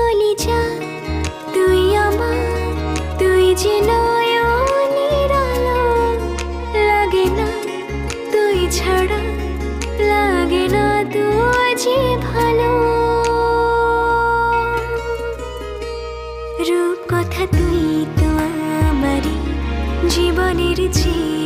কলিজা তুই আমার, তুই যে নয়নের আলো। লাগে না তুই ছাড়া, লাগে না তুই যে ভালো। রূপ কথা তুই তো আমারই জীবনের চেয়ে